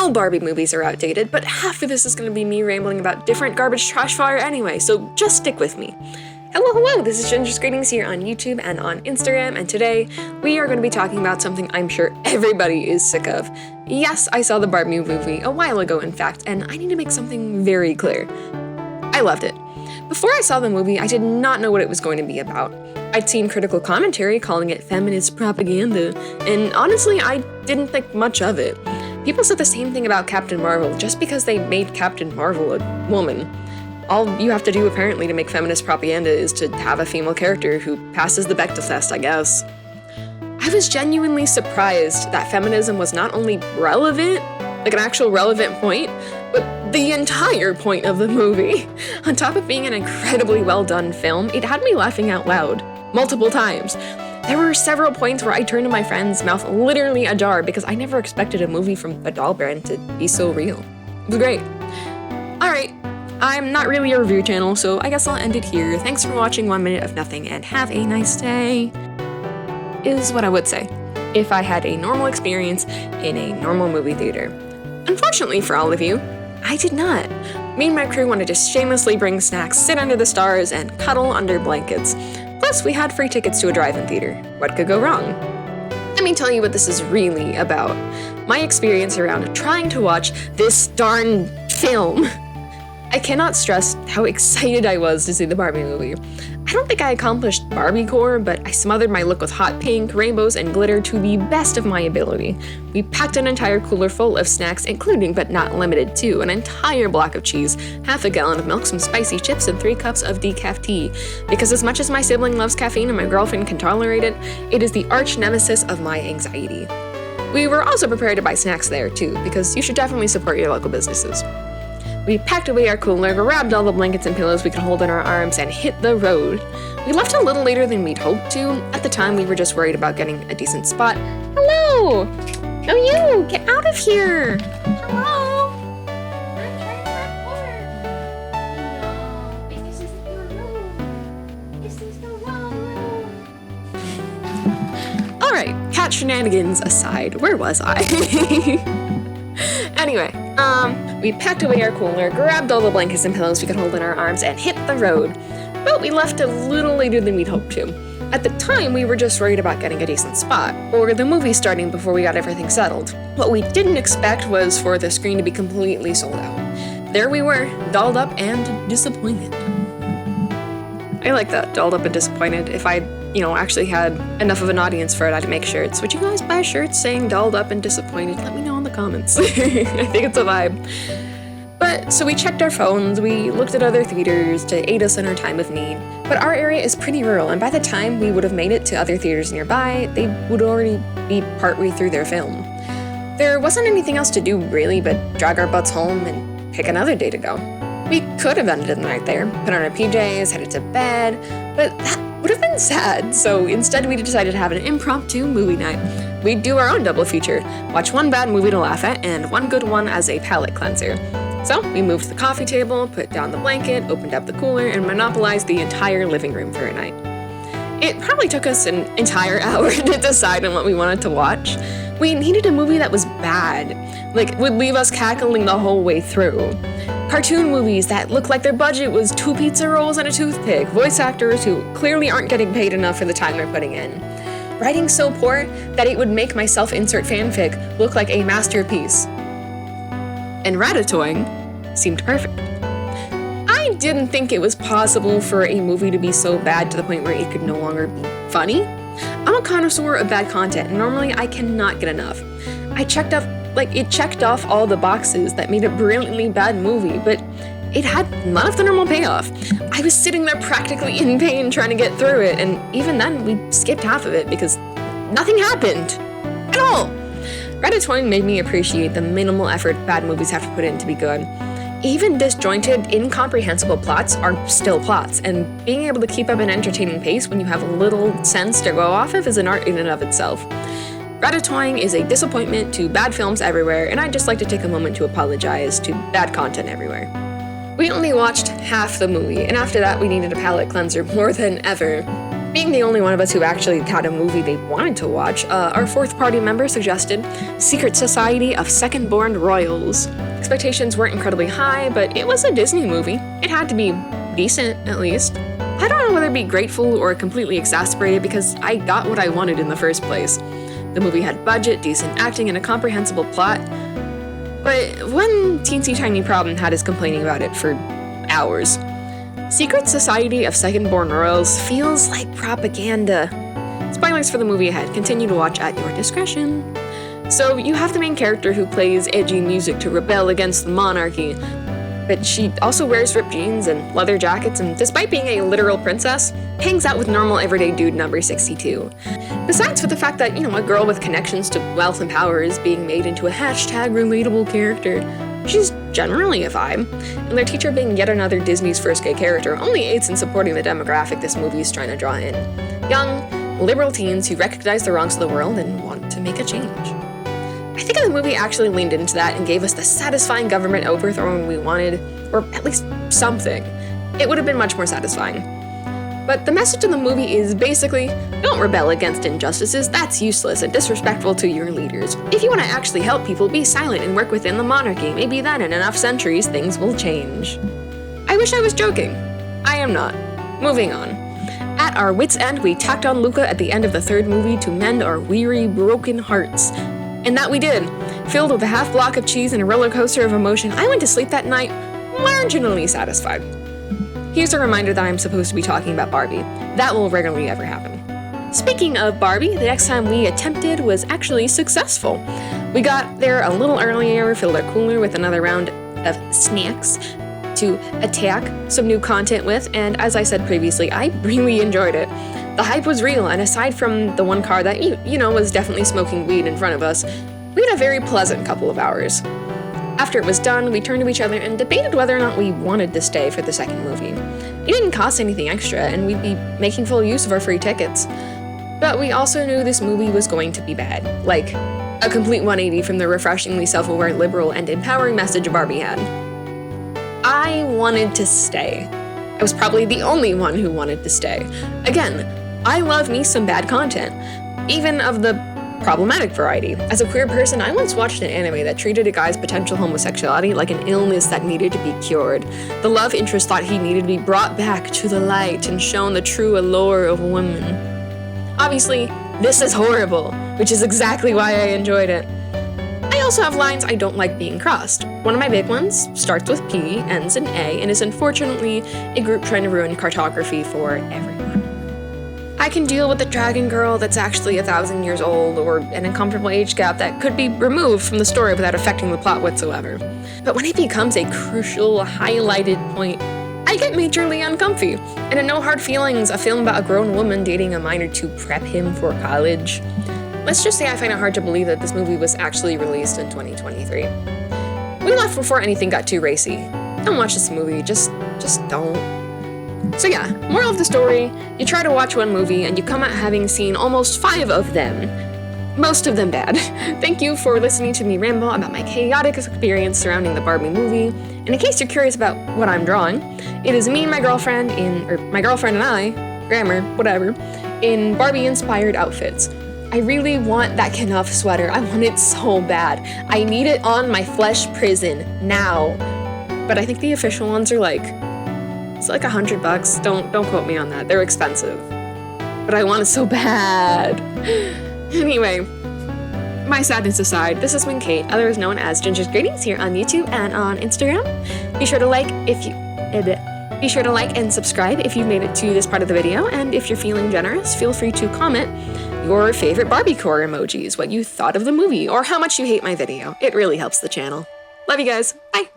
all Barbie movies are outdated, but half of this is going to be me rambling about different garbage trash fire anyway, so just stick with me. Hello, this is Ginger's Greetings here on YouTube and on Instagram, and today we are going to be talking about something I'm sure everybody is sick of. Yes, I saw the Barbie movie a while ago, in fact, and I need to make something very clear. I loved it. Before I saw the movie, I did not know what it was going to be about. I'd seen critical commentary calling it feminist propaganda, and honestly, I didn't think much of it. People said the same thing about Captain Marvel just because they made Captain Marvel a woman. All you have to do, apparently, to make feminist propaganda is to have a female character who passes the Bechdel test, I guess. I was genuinely surprised that feminism was not only relevant, like an actual relevant point, but the entire point of the movie. On top of being an incredibly well-done film, it had me laughing out loud, multiple times. There were several points where I turned to my friend's mouth literally ajar because I never expected a movie from a doll brand to be so real. It was great. Alright. I'm not really a review channel, so I guess I'll end it here. Thanks for watching 1 minute of nothing and have a nice day, is what I would say if I had a normal experience in a normal movie theater. Unfortunately for all of you, I did not. Me and my crew wanted to shamelessly bring snacks, sit under the stars, and cuddle under blankets. Plus, we had free tickets to a drive-in theater. What could go wrong? Let me tell you what this is really about. My experience around trying to watch this darn film. I cannot stress how excited I was to see the Barbie movie. I don't think I accomplished Barbie core, but I smothered my look with hot pink, rainbows, and glitter to the best of my ability. We packed an entire cooler full of snacks, including but not limited to an entire block of cheese, half a gallon of milk, some spicy chips, and 3 cups of decaf tea. Because as much as my sibling loves caffeine and my girlfriend can tolerate it, it is the arch nemesis of my anxiety. We were also prepared to buy snacks there too, because you should definitely support your local businesses. We packed away our cooler, grabbed all the blankets and pillows we could hold in our arms, and hit the road. We left a little later than we'd hoped to. At the time, we were just worried about getting a decent spot. Hello! No, you! Get out of here! Hello! I'm trying to record. No, this isn't your room. This is the wrong room. Alright, cat shenanigans aside, where was I? Anyway, we packed away our cooler, grabbed all the blankets and pillows we could hold in our arms, and hit the road. But we left a little later than we'd hoped to. At the time, we were just worried about getting a decent spot, or the movie starting before we got everything settled. What we didn't expect was for the screen to be completely sold out. There we were, dolled up and disappointed. I like that, dolled up and disappointed. If I, actually had enough of an audience for it, I'd make shirts. Would you guys buy shirts saying dolled up and disappointed? Let me know in the comments. I think it's a vibe. But, so we checked our phones, we looked at other theaters to aid us in our time of need. But our area is pretty rural, and by the time we would have made it to other theaters nearby, they would already be partway through their film. There wasn't anything else to do, really, but drag our butts home and pick another day to go. We could have ended the night there, put on our PJs, headed to bed, but that would have been sad, so instead we decided to have an impromptu movie night. We'd do our own double feature, watch one bad movie to laugh at, and one good one as a palate cleanser. So we moved the coffee table, put down the blanket, opened up the cooler, and monopolized the entire living room for a night. It probably took us an entire hour to decide on what we wanted to watch. We needed a movie that was bad, would leave us cackling the whole way through. Cartoon movies that look like their budget was 2 pizza rolls and a toothpick, voice actors who clearly aren't getting paid enough for the time they're putting in. Writing so poor that it would make my self-insert fanfic look like a masterpiece. And Ratatouille seemed perfect. I didn't think it was possible for a movie to be so bad to the point where it could no longer be funny. I'm a connoisseur of bad content, and normally I cannot get enough. It checked off all the boxes that made a brilliantly bad movie, but it had none of the normal payoff. I was sitting there practically in pain trying to get through it, and even then we skipped half of it because nothing happened at all. Ratatouille made me appreciate the minimal effort bad movies have to put in to be good. Even disjointed, incomprehensible plots are still plots, and being able to keep up an entertaining pace when you have little sense to go off of is an art in and of itself. Ratatouille is a disappointment to bad films everywhere, and I'd just like to take a moment to apologize to bad content everywhere. We only watched half the movie, and after that we needed a palate cleanser more than ever. Being the only one of us who actually had a movie they wanted to watch, our fourth party member suggested Secret Society of Second-Born Royals. Expectations weren't incredibly high, but it was a Disney movie. It had to be decent, at least. I don't know whether to be grateful or completely exasperated because I got what I wanted in the first place. The movie had budget, decent acting, and a comprehensible plot. But one teensy tiny problem had us complaining about it for hours. Secret Society of Second-Born Royals feels like propaganda. Spoilers for the movie ahead. Continue to watch at your discretion. So you have the main character who plays edgy music to rebel against the monarchy, but she also wears ripped jeans and leather jackets, and despite being a literal princess, hangs out with normal everyday dude number 62. Besides for the fact that, a girl with connections to wealth and power is being made into a hashtag relatable character, she's generally a vibe, and their teacher being yet another Disney's first gay character only aids in supporting the demographic this movie is trying to draw in. Young, liberal teens who recognize the wrongs of the world and want to make a change. I think if the movie actually leaned into that and gave us the satisfying government overthrow we wanted, or at least something, it would have been much more satisfying. But the message of the movie is basically, don't rebel against injustices, that's useless and disrespectful to your leaders. If you want to actually help people, be silent and work within the monarchy. Maybe then, in enough centuries, things will change. I wish I was joking. I am not. Moving on. At our wits' end, we tacked on Luca at the end of the third movie to mend our weary, broken hearts. And that we did. Filled with a half block of cheese and a roller coaster of emotion, I went to sleep that night marginally satisfied. Here's a reminder that I'm supposed to be talking about Barbie. That will rarely ever happen. Speaking of Barbie, the next time we attempted was actually successful. We got there a little earlier, filled our cooler with another round of snacks to attack some new content with, and as I said previously, I really enjoyed it. The hype was real, and aside from the one car that, was definitely smoking weed in front of us, we had a very pleasant couple of hours. After it was done, we turned to each other and debated whether or not we wanted to stay for the second movie. It didn't cost anything extra, and we'd be making full use of our free tickets. But we also knew this movie was going to be bad, like a complete 180 from the refreshingly self-aware, liberal, and empowering message Barbie had. I wanted to stay. I was probably the only one who wanted to stay. Again, I love me some bad content, even of the problematic variety. As a queer person, I once watched an anime that treated a guy's potential homosexuality like an illness that needed to be cured. The love interest thought he needed to be brought back to the light and shown the true allure of women. Obviously, this is horrible, which is exactly why I enjoyed it. I also have lines I don't like being crossed. One of my big ones starts with P, ends in A, and is unfortunately a group trying to ruin cartography for everyone. I can deal with the dragon girl that's actually 1,000 years old, or an uncomfortable age gap that could be removed from the story without affecting the plot whatsoever. But when it becomes a crucial, highlighted point, I get majorly uncomfy. And in No Hard Feelings, a film about a grown woman dating a minor to prep him for college. Let's just say I find it hard to believe that this movie was actually released in 2023. We left before anything got too racy. Don't watch this movie, just don't. So yeah, moral of the story, you try to watch one movie and you come out having seen almost 5 of them. Most of them bad. Thank you for listening to me ramble about my chaotic experience surrounding the Barbie movie. And in case you're curious about what I'm drawing, it is me and my girlfriend my girlfriend and I, grammar, whatever, in Barbie-inspired outfits. I really want that Knuff sweater. I want it so bad. I need it on my flesh prison now. But I think the official ones are it's like $100. Don't quote me on that. They're expensive. But I want it so bad. Anyway, my sadness aside, this has been Kate, otherwise known as Ginger's Greetings, here on YouTube and on Instagram. Be sure to like and subscribe if you've made it to this part of the video, and if you're feeling generous, feel free to comment your favorite Barbie core emojis, what you thought of the movie, or how much you hate my video. It really helps the channel. Love you guys. Bye!